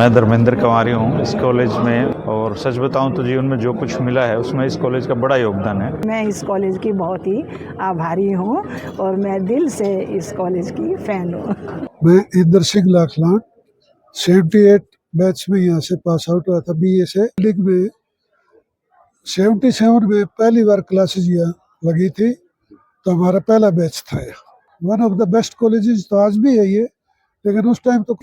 मैं धर्मेंद्र कंवारी हूँ इस कॉलेज में, और सच बताऊँ तो जीवन में जो कुछ मिला है उसमें इस कॉलेज का बड़ा योगदान है। मैं इस कॉलेज की बहुत ही आभारी हूँ और मैं दिल से इस कॉलेज की फ़ैन हूँ। मैं इंदर सिंह लाखलाट 78 बैच में यहाँ से पास आउट हुआ था BA से। लीग में 77 में पहली बार क्लासेज यहाँ लगी थी, तो हमारा पहला बैच था। One of the best colleges तो आज भी है ये, लेकिन उस टाइम तो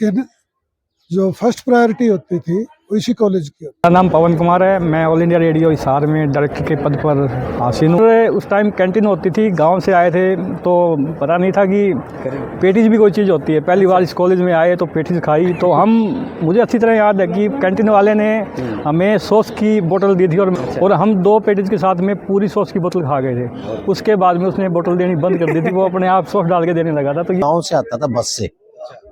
जो फर्स्ट प्रायोरिटी होती थी वो इसी कॉलेज की। मेरा नाम पवन कुमार है। मैं ऑल इंडिया रेडियो हिसार में डायरेक्टर के पद पर हासिल हूँ। उस टाइम कैंटीन होती थी, गांव से आए थे तो पता नहीं था कि पेटीज भी कोई चीज़ होती है। पहली बार इस कॉलेज में आए तो पेटीज खाई, तो मुझे अच्छी तरह याद है कि कैंटीन वाले ने हमें सॉस की बोतल दी थी और हम 2 पेटीज के साथ में पूरी सॉस की बोतल खा गए थे। उसके बाद में उसने बोतल देनी बंद कर दी थी, वो अपने आप सॉस डाल के देने लगा था। तो गाँव से आता था बस से,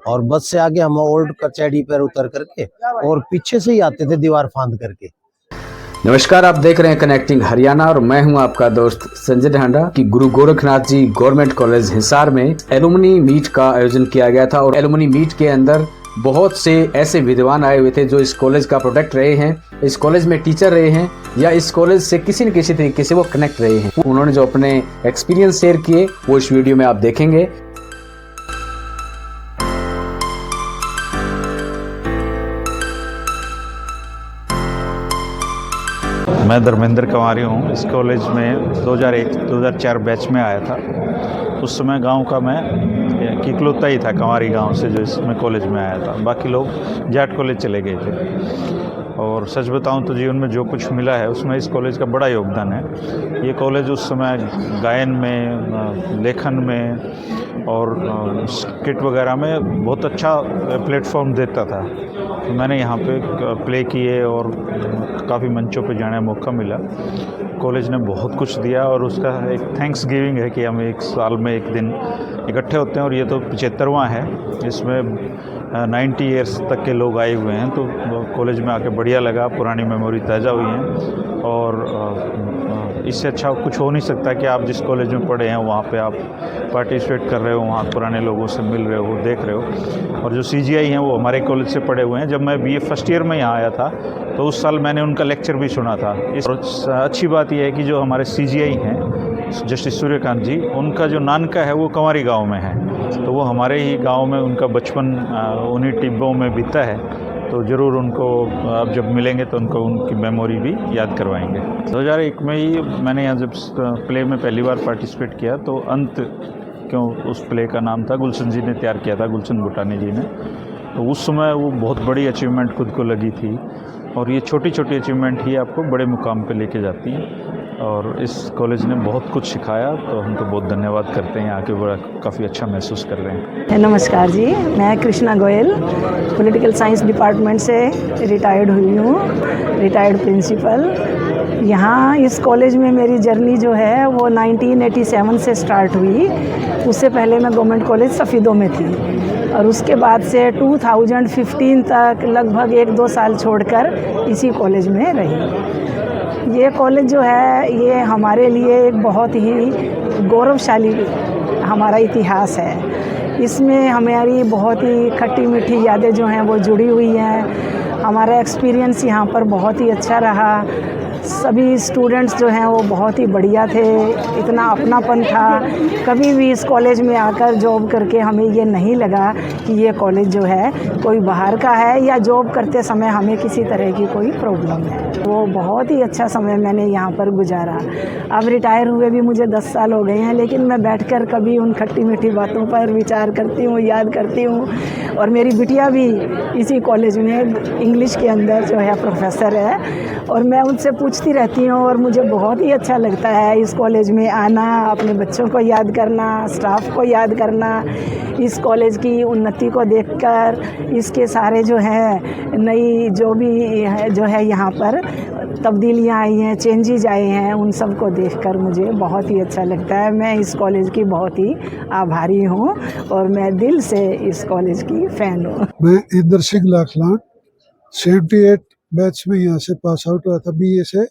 और बस से आगे हम ओल्ड कचहरी पर उतर करके और पीछे से ही आते थे दीवार फांद करके। नमस्कार, आप देख रहे हैं कनेक्टिंग हरियाणा और मैं हूं आपका दोस्त संजय ढांडा की गुरु गोरखनाथ जी गवर्नमेंट कॉलेज हिसार में एलुमनी मीट का आयोजन किया गया था। और एलुमनी मीट के अंदर बहुत से ऐसे विद्वान आए हुए थे जो इस कॉलेज का प्रोडक्ट रहे हैं, इस कॉलेज में टीचर रहे हैं या इस कॉलेज से किसी न किसी तरीके से वो कनेक्ट रहे हैं। उन्होंने जो अपने एक्सपीरियंस शेयर किए वो इस वीडियो में आप देखेंगे। मैं धर्मेंद्र कंवारी हूँ इस कॉलेज में 2001-2004 बैच में आया था। उस समय गांव का मैं इकलौता ही था कंवारी गांव से जो इसमें कॉलेज में आया था। बाकी लोग जाट कॉलेज चले गए थे। और सच बताऊं तो जीवन में जो कुछ मिला है उसमें इस कॉलेज का बड़ा योगदान है। ये कॉलेज उस समय गायन में, लेखन में और स्किट वगैरह में बहुत अच्छा प्लेटफॉर्म देता था। तो मैंने यहाँ पे प्ले किए और काफ़ी मंचों पे जाने का मौका मिला। कॉलेज ने बहुत कुछ दिया और उसका एक थैंक्स गिविंग है कि हम एक साल में एक दिन इकट्ठे होते हैं। और ये तो 75वां है, इसमें 90 ईयर्स तक के लोग आए हुए हैं। तो कॉलेज में आके बढ़िया लगा, पुरानी मेमोरी ताज़ा हुई हैं। और इससे अच्छा कुछ हो नहीं सकता कि आप जिस कॉलेज में पढ़े हैं वहाँ पे आप पार्टिसिपेट कर रहे हो, वहाँ पुराने लोगों से मिल रहे हो, देख रहे हो। और जो CGI हैं वो हमारे कॉलेज से पढ़े हुए हैं। जब मैं BA फर्स्ट ईयर में यहाँ आया था तो उस साल मैंने उनका लेक्चर भी सुना था। अच्छी बात यह है कि जो हमारे CGI हैं जस्टिस सूर्यकांत जी, उनका जो नानका है वो कंवारी गाँव में है। तो वो हमारे ही गाँव में उनका बचपन उन्हीं टिब्बों में बीता है। तो ज़रूर उनको अब जब मिलेंगे तो उनको उनकी मेमोरी भी याद करवाएंगे। 2001 में ही मैंने यहाँ जब प्ले में पहली बार पार्टिसिपेट किया तो अंत क्यों उस प्ले का नाम था, गुलशन जी ने तैयार किया था, गुलशन भुटानी जी ने। तो उस समय वो बहुत बड़ी अचीवमेंट खुद को लगी थी। और ये छोटी छोटी अचीवमेंट ही आपको बड़े मुकाम पे लेके जाती हैं। और इस कॉलेज ने बहुत कुछ सिखाया, तो हम तो बहुत धन्यवाद करते हैं। आके बड़ा काफ़ी अच्छा महसूस कर रहे हैं। नमस्कार जी, मैं Krishna Goyal political science department से रिटायर्ड हुई हूँ, रिटायर्ड प्रिंसिपल। यहाँ इस कॉलेज में मेरी जर्नी जो है वो 1987 से स्टार्ट हुई। उससे पहले मैं गवर्नमेंट कॉलेज सफ़ीदों में थी और उसके बाद से 2015 तक लगभग 1-2 साल छोड़कर इसी कॉलेज में रही। ये कॉलेज जो है ये हमारे लिए एक बहुत ही गौरवशाली हमारा इतिहास है। इसमें हमारी बहुत ही खट्टी मीठी यादें जो हैं वो जुड़ी हुई हैं। हमारा एक्सपीरियंस यहाँ पर बहुत ही अच्छा रहा। सभी स्टूडेंट्स जो हैं वो बहुत ही बढ़िया थे, इतना अपनापन था। कभी भी इस कॉलेज में आकर जॉब करके हमें ये नहीं लगा कि ये कॉलेज जो है कोई बाहर का है या जॉब करते समय हमें किसी तरह की कोई प्रॉब्लम है। वो बहुत ही अच्छा समय मैंने यहाँ पर गुजारा। अब रिटायर हुए भी मुझे 10 साल हो गए हैं, लेकिन मैं बैठकर कभी उन खट्टी मीठी बातों पर विचार करती हूँ, याद करती हूँ। और मेरी बिटिया भी इसी कॉलेज में इंग्लिश के अंदर जो है प्रोफेसर है और मैं उनसे पूछती रहती हूँ। और मुझे बहुत ही अच्छा लगता है इस कॉलेज में आना, अपने बच्चों को याद करना, स्टाफ को याद करना, इस कॉलेज की उन्नति को देखकर, इसके सारे जो है नई जो भी है जो है यहाँ पर तब्दीलियाँ आई हैं, चेंजेज आए हैं, उन सब को देखकर मुझे बहुत ही अच्छा लगता है। मैं इस कॉलेज की बहुत ही आभारी हूँ और मैं दिल से इस कॉलेज की फ़ैन हूँ। मैं इंदर सिंह लाखलाट 78 बैच में यहाँ से पास आउट हुआ था BA से।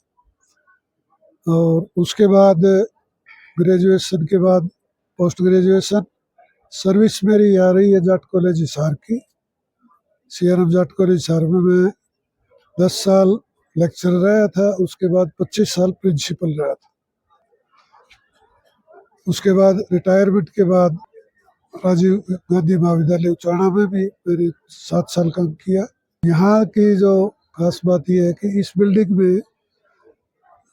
और उसके बाद ग्रेजुएशन के बाद पोस्ट ग्रेजुएशन सर्विस मेरी आ रही है जाट कॉलेज हिसार की। CRM जाट कॉलेज हिसार में मैं 10 साल लेक्चरर रहा था, उसके बाद 25 साल प्रिंसिपल रहा था। उसके बाद रिटायरमेंट के बाद राजीव गांधी महाविद्यालय उचाना में भी मैंने 7 साल काम किया। यहाँ की जो खास बात यह है कि इस बिल्डिंग में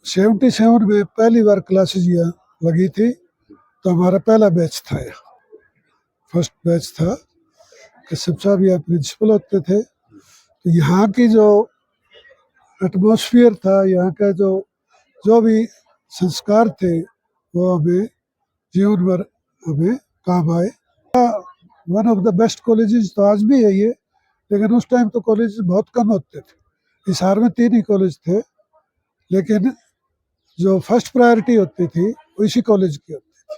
77 में पहली बार क्लासेज यहाँ लगी थी, तो हमारा पहला बैच था, यहाँ फर्स्ट बैच था। कश्यप साहब यहाँ प्रिंसिपल होते थे। तो यहाँ की जो एटमॉस्फेयर था, यहाँ का जो भी संस्कार थे, वो हमें जीवन भर हमें काम आए। One of the best colleges तो आज भी है ये, लेकिन उस टाइम तो कॉलेज बहुत कम होते थे। हिसार में 3 ही कॉलेज थे, लेकिन जो फर्स्ट प्रायोरिटी होती थी वो इसी कॉलेज की होती थी।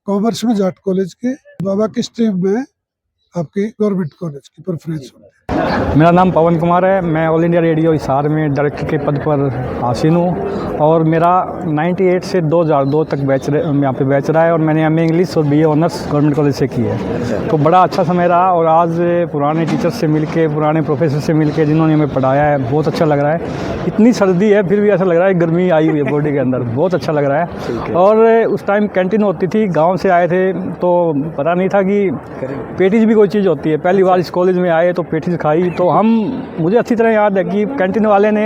कॉमर्स में जाट कॉलेज की, बाबा की स्ट्रीम में आपकी गवर्नमेंट कॉलेज की प्रेफरेंस होती है। मेरा नाम पवन कुमार है। मैं ऑल इंडिया रेडियो हिसार में डायरेक्टर के पद पर आसीन हूँ और मेरा 98 से 2002 तक यहाँ पे बैच रहा है और मैंने MA इंग्लिश और BA ऑनर्स गवर्नमेंट कॉलेज से की है। तो बड़ा अच्छा समय रहा और आज पुराने टीचर्स से मिलके, पुराने प्रोफेसर से मिलके जिन्होंने हमें पढ़ाया है, बहुत अच्छा लग रहा है। इतनी सर्दी है फिर भी ऐसा लग रहा है गर्मी आई हुई है बॉडी के अंदर, बहुत अच्छा लग रहा है। और उस टाइम कैंटीन होती थी, गाँव से आए थे तो पता नहीं था कि पेटीज भी कोई चीज़ होती है। पहली बार इस कॉलेज में आए तो पेटीज खाई। तो मुझे अच्छी तरह याद है कि कैंटीन वाले ने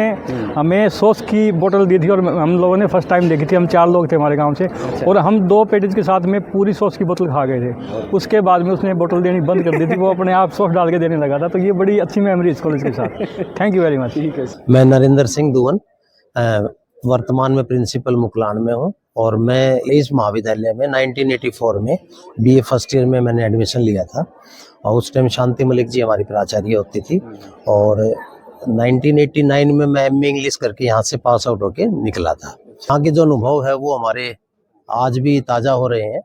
हमें सॉस की बोतल दी थी और हम लोगों ने फर्स्ट टाइम देखी थी। हम 4 लोग थे हमारे गांव से और हम 2 पेटीज के साथ में पूरी सॉस की बोतल खा गए थे। उसके बाद में उसने बोतल देनी बंद कर दी थी, वो अपने आप सॉस डाल के देने लगा था। तो ये बड़ी अच्छी मेमोरी इस कॉलेज के साथ। Thank you very much. मैं नरेंद्र सिंह दुवन, वर्तमान में प्रिंसिपल मुकलान में हूँ और मैं इस महाविद्यालय में 1984 में BA फर्स्ट ईयर में मैंने एडमिशन लिया था और उस टाइम शांति मलिक जी हमारी प्राचार्य होती थी। और 1989 में मैं MA इंग्लिश करके यहाँ से पास आउट होके निकला था। यहाँ के जो अनुभव है वो हमारे आज भी ताज़ा हो रहे हैं।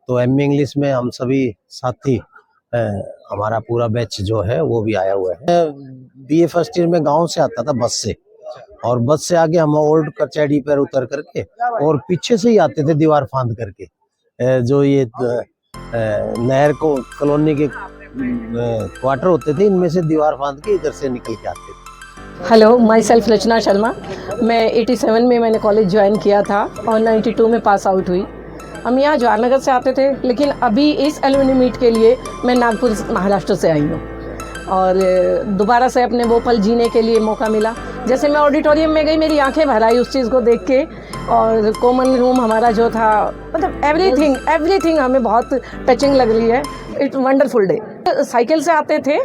तो MA इंग्लिश में हम सभी साथी, हमारा पूरा बैच जो है वो भी आया हुआ है। BA फर्स्ट ईयर में गाँव से आता था बस से, और बस से आगे हम ओल्ड कचहरी पर उतर करके और पीछे से ही आते थे दीवार फांद करके। जो ये नहर को कॉलोनी के क्वार्टर होते थे, इनमें से दीवार फांद के इधर से निकल के आते थे। हेलो, माई सेल्फ रचना शर्मा। मैं 87 में मैंने कॉलेज ज्वाइन किया था और 92 में पास आउट हुई। हम यहाँ जवाहरनगर से आते थे, लेकिन अभी इस एलुमनी मीट के लिए मैं नागपुर महाराष्ट्र से आई हूँ और दोबारा से अपने वो पल जीने के लिए मौका मिला। जैसे मैं ऑडिटोरियम में गई, मेरी आंखें भर आई उस चीज़ को देख के। और कॉमन रूम हमारा जो था, मतलब एवरीथिंग हमें बहुत टचिंग लग रही है। It's wonderful day. साइकिल से आते थे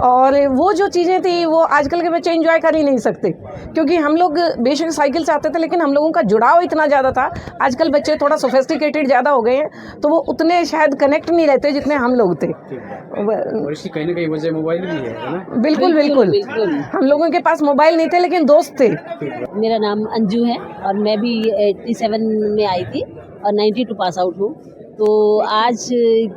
और वो जो चीज़ें थी वो आजकल के बच्चे एंजॉय कर ही नहीं सकते, क्योंकि हम लोग बेशक साइकिल से आते थे लेकिन हम लोगों का जुड़ाव इतना ज़्यादा था। आजकल बच्चे थोड़ा सोफिस्टिकेटेड ज़्यादा हो गए हैं, तो वो उतने शायद कनेक्ट नहीं रहते जितने हम लोग थे। और इसकी कहीं ना कहीं वजह मोबाइल भी है ना? बिल्कुल। हम लोगों के पास मोबाइल नहीं थे लेकिन दोस्त थे। मेरा नाम अंजू है और मैं भी 87 में आई थी और 92 पास आउट हूँ। तो आज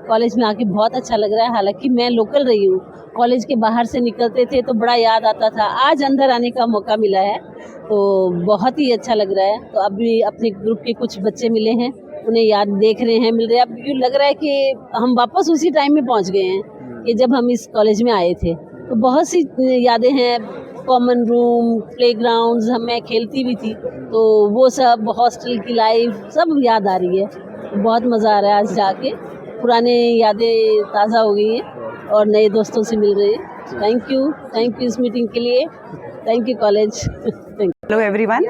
कॉलेज में आके बहुत अच्छा लग रहा है। हालांकि मैं लोकल रही हूँ, कॉलेज के बाहर से निकलते थे तो बड़ा याद आता था। आज अंदर आने का मौका मिला है तो बहुत ही अच्छा लग रहा है। तो अभी अपने ग्रुप के कुछ बच्चे मिले हैं, उन्हें याद देख रहे हैं, मिल रहे हैं। अब यूँ लग रहा है कि हम वापस उसी टाइम में पहुँच गए हैं कि जब हम इस कॉलेज में आए थे। तो बहुत सी यादें हैं, कॉमन रूम, प्लेग्राउंड्स, मैं खेलती भी थी, तो वो सब, हॉस्टल की लाइफ सब याद आ रही है। बहुत मज़ा आ रहा है आज जाके, पुराने यादें ताज़ा हो गई हैं और नए दोस्तों से मिल रहे हैं। थैंक यू इस मीटिंग के लिए। Thank you college. Hello everyone,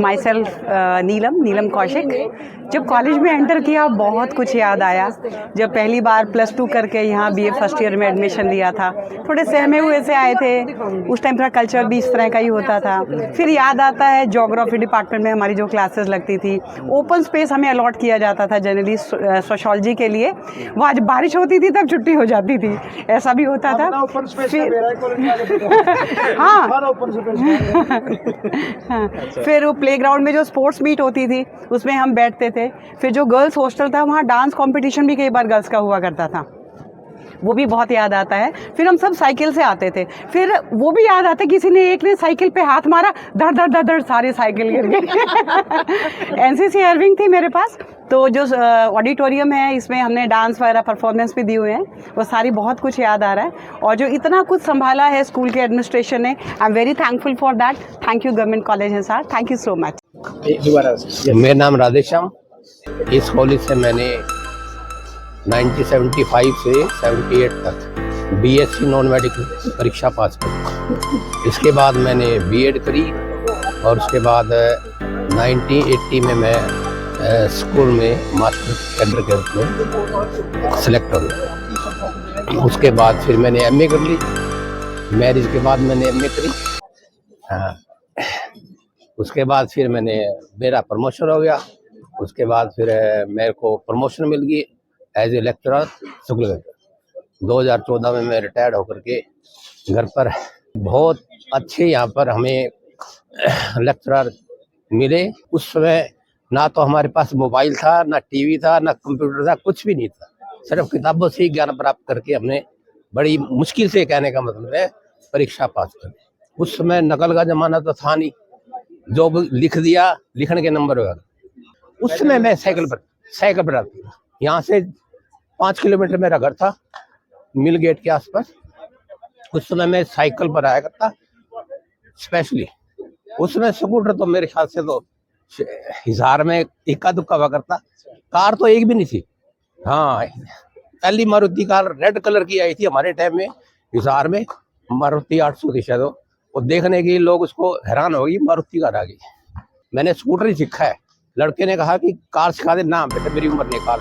myself Neelam Kaushik. जब कॉलेज में एंटर किया बहुत कुछ याद आया। जब पहली बार +2 करके यहाँ BA फर्स्ट ईयर में एडमिशन लिया था, थोड़े सहमे हुए से आए थे। उस टाइम थोड़ा कल्चर भी इस तरह का ही होता था। फिर याद आता है ज्योग्राफी डिपार्टमेंट में हमारी जो क्लासेस लगती थी, ओपन स्पेस हमें अलॉट किया जाता था जनरली सोशोलॉजी के लिए। वो आज बारिश होती थी तब छुट्टी हो जाती थी, ऐसा भी होता था। फिर वो प्लेग्राउंड में जो स्पोर्ट्स मीट होती थी उसमें हम बैठते थे। फिर जो गर्ल्स हॉस्टल था वहाँ डांस कंपटीशन भी कई बार गर्ल्स का हुआ करता था। वो भी बहुत याद आता है। फिर हम सब साइकिल से आते थे, फिर वो भी याद आता है किसी ने एक ने साइकिल पे हाथ मारा, धड़ धड़ धड़ धड़ सारे साइकिल गिर गए। एनसीसी एयरविंग थी मेरे पास, तो जो ऑडिटोरियम है इसमें हमने डांस वगैरह परफॉर्मेंस भी दी हुए हैं, वो सारी बहुत कुछ याद आ रहा है। और जो इतना कुछ संभाला है स्कूल के एडमिनिस्ट्रेशन ने, I am very thankful for that. Thank you government college Hisar, thank you so much. मेरा नाम राधेश्याम। इस कॉलेज से मैंने 1975 से 78 तक बीएससी नॉन मेडिकल परीक्षा पास करी। इसके बाद मैंने बीएड करी और उसके बाद 1980 में मैं स्कूल में मास्टर कैडर के रूप में सिलेक्ट हो गया। उसके बाद फिर मैंने एमए कर ली। मैरिज के बाद मैंने एमए करी। हाँ, उसके बाद फिर मेरा प्रमोशन हो गया। उसके बाद फिर मेरे को प्रमोशन मिल गई एज ए लेक्चरर शुक्ल। 2014 में मैं रिटायर्ड होकर के घर पर, बहुत अच्छे यहाँ पर हमें लेक्चरर मिले। उस समय ना तो हमारे पास मोबाइल था, ना टीवी था, ना कंप्यूटर था, कुछ भी नहीं था। सिर्फ किताबों से ही ज्ञान प्राप्त करके हमने बड़ी मुश्किल से, कहने का मतलब है, परीक्षा पास कर। उस समय नकल का जमाना तो था नहीं, जो लिख दिया लिखने के नंबर वगैरह। उस समय मैं साइकिल पर आता था। यहाँ से 5 किलोमीटर मेरा घर था, मिल गेट के आसपास। उस समय मैं साइकिल पर आया करता स्पेशली। उस समय स्कूटर तो मेरे ख्याल से तो हिसार में इक्का दुक्का हुआ करता, कार तो एक भी नहीं थी। हाँ, पहली मारुति कार रेड कलर की आई थी हमारे टाइम में हिसार में, मारुति 800 थी शायद। वो देखने के लोग उसको हैरान हो गई, मारुति कार आ गई। मैंने स्कूटर ही सीखा है। लड़के ने कहा कि कार सिखा दे, ना बेटा मेरी उम्र नहीं कार